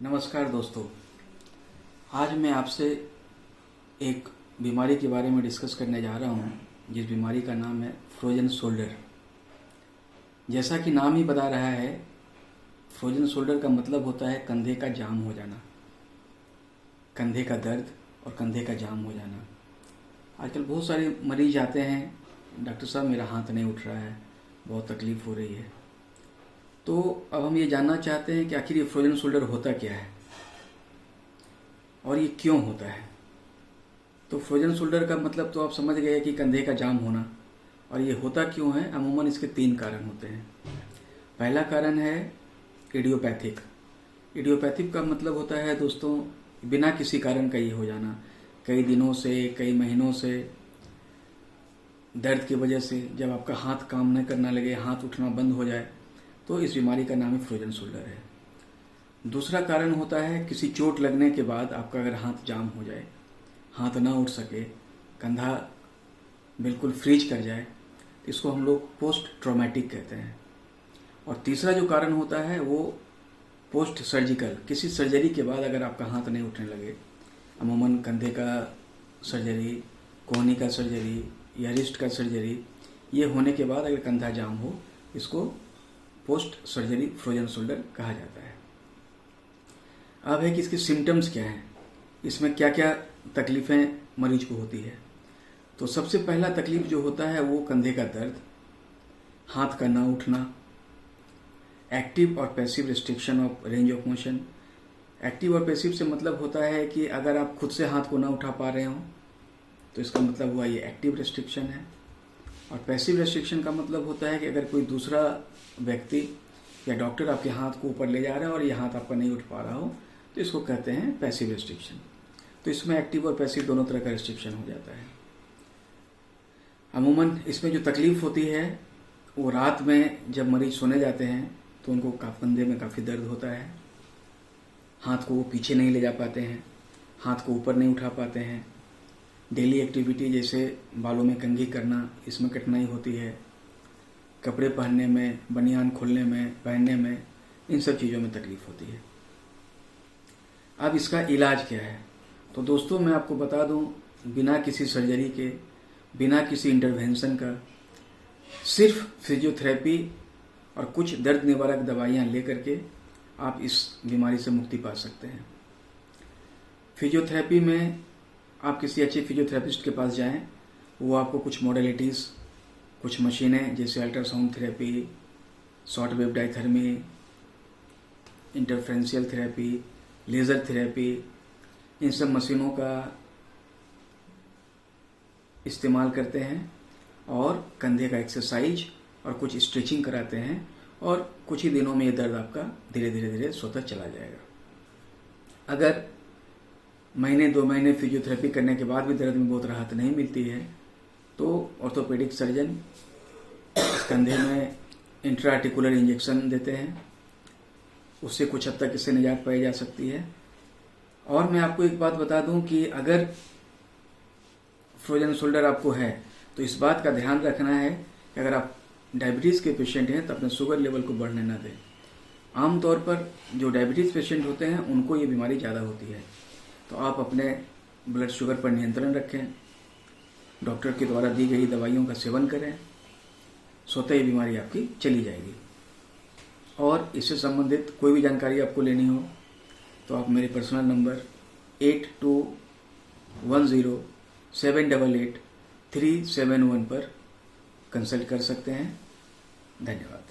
नमस्कार दोस्तों, आज मैं आपसे एक बीमारी के बारे में डिस्कस करने जा रहा हूँ जिस बीमारी का नाम है फ्रोजन शोल्डर। जैसा कि नाम ही बता रहा है, फ्रोजन शोल्डर का मतलब होता है कंधे का जाम हो जाना, कंधे का दर्द और कंधे का जाम हो जाना। आजकल बहुत सारे मरीज आते हैं, डॉक्टर साहब मेरा हाथ नहीं उठ रहा है, बहुत तकलीफ़ हो रही है। तो अब हम ये जानना चाहते हैं कि आखिर ये फ्रोजन शोल्डर होता क्या है और ये क्यों होता है। तो फ्रोजन शोल्डर का मतलब तो आप समझ गए कि कंधे का जाम होना, और ये होता क्यों है। अमूमन इसके 3 कारण होते हैं। पहला कारण है इडियोपैथिक। इडियोपैथिक का मतलब होता है दोस्तों बिना किसी कारण का ये हो जाना, कई दिनों से, कई महीनों से, दर्द की वजह से। जब आपका हाथ काम न करना लगे, हाथ उठना बंद हो जाए, तो इस बीमारी का नाम ही फ्रोजन शोल्डर है। दूसरा कारण होता है किसी चोट लगने के बाद आपका अगर हाथ जाम हो जाए, हाथ ना उठ सके, कंधा बिल्कुल फ्रीज कर जाए, इसको हम लोग पोस्ट ट्रॉमेटिक कहते हैं। और तीसरा जो कारण होता है वो पोस्ट सर्जिकल, किसी सर्जरी के बाद अगर आपका हाथ नहीं उठने लगे, अमूमन कंधे का सर्जरी, कोहनी का सर्जरी या रिस्ट का सर्जरी, ये होने के बाद अगर कंधा जाम हो, इसको पोस्ट सर्जरी फ्रोजन शोल्डर कहा जाता है। अब है कि इसके सिम्टम्स क्या हैं, इसमें क्या क्या तकलीफ़ें मरीज को होती है। तो सबसे पहला तकलीफ जो होता है वो कंधे का दर्द, हाथ का ना उठना, एक्टिव और passive restriction of range of motion. Active और पैसिव से मतलब होता है कि अगर आप खुद से हाथ को ना उठा पा रहे हो तो इसका मतलब हुआ ये एक्टिव रेस्ट्रिक्शन है। और पैसिव रेस्ट्रिक्शन का मतलब होता है कि अगर कोई दूसरा व्यक्ति या डॉक्टर आपके हाथ को ऊपर ले जा रहा है और ये हाथ आपका नहीं उठ पा रहा हो, तो इसको कहते हैं पैसिव रेस्ट्रिक्शन। तो इसमें एक्टिव और पैसिव दोनों तरह का रेस्ट्रिक्शन हो जाता है। अमूमन इसमें जो तकलीफ होती है वो रात में जब मरीज सोने जाते हैं तो उनको कंधे में काफ़ी दर्द होता है, हाथ को वो पीछे नहीं ले जा पाते हैं, हाथ को ऊपर नहीं उठा पाते हैं। डेली एक्टिविटी जैसे बालों में कंघी करना, इसमें कठिनाई होती है। कपड़े पहनने में, बनियान खोलने में, पहनने में, इन सब चीज़ों में तकलीफ होती है। अब इसका इलाज क्या है, तो दोस्तों मैं आपको बता दूं, बिना किसी सर्जरी के, बिना किसी इंटरवेंशन का, सिर्फ फिजियोथेरेपी और कुछ दर्द निवारक दवाइयाँ लेकर के आप इस बीमारी से मुक्ति पा सकते हैं। फिजियोथेरेपी में आप किसी अच्छे फिजियोथेरेपिस्ट के पास जाएं, वो आपको कुछ मॉडलिटीज़, कुछ मशीनें जैसे ultrasound therapy, short wave diathermy, interferential therapy, laser therapy, इन सब मशीनों का इस्तेमाल करते हैं और कंधे का एक्सरसाइज और कुछ स्ट्रेचिंग कराते हैं, और कुछ ही दिनों में ये दर्द आपका धीरे धीरे स्वतः चला जाएगा। अगर महीने 2 महीने फिजियोथेरेपी करने के बाद भी दर्द में बहुत राहत नहीं मिलती है तो ऑर्थोपेडिक सर्जन कंधे में इंट्राआर्टिकुलर इंजेक्शन देते हैं, उससे कुछ हद तक इससे निजात पाई जा सकती है। और मैं आपको एक बात बता दूं कि अगर फ्रोजन शोल्डर आपको है तो इस बात का ध्यान रखना है कि अगर आप डायबिटीज़ के पेशेंट हैं तो अपने शुगर लेवल को बढ़ने ना दें। आमतौर पर जो डायबिटीज़ पेशेंट होते हैं उनको ये बीमारी ज़्यादा होती है, तो आप अपने ब्लड शुगर पर नियंत्रण रखें, डॉक्टर के द्वारा दी गई दवाइयों का सेवन करें, स्वतः ये बीमारी आपकी चली जाएगी। और इससे संबंधित कोई भी जानकारी आपको लेनी हो तो आप मेरे पर्सनल नंबर 8210788371 पर कंसल्ट कर सकते हैं। धन्यवाद।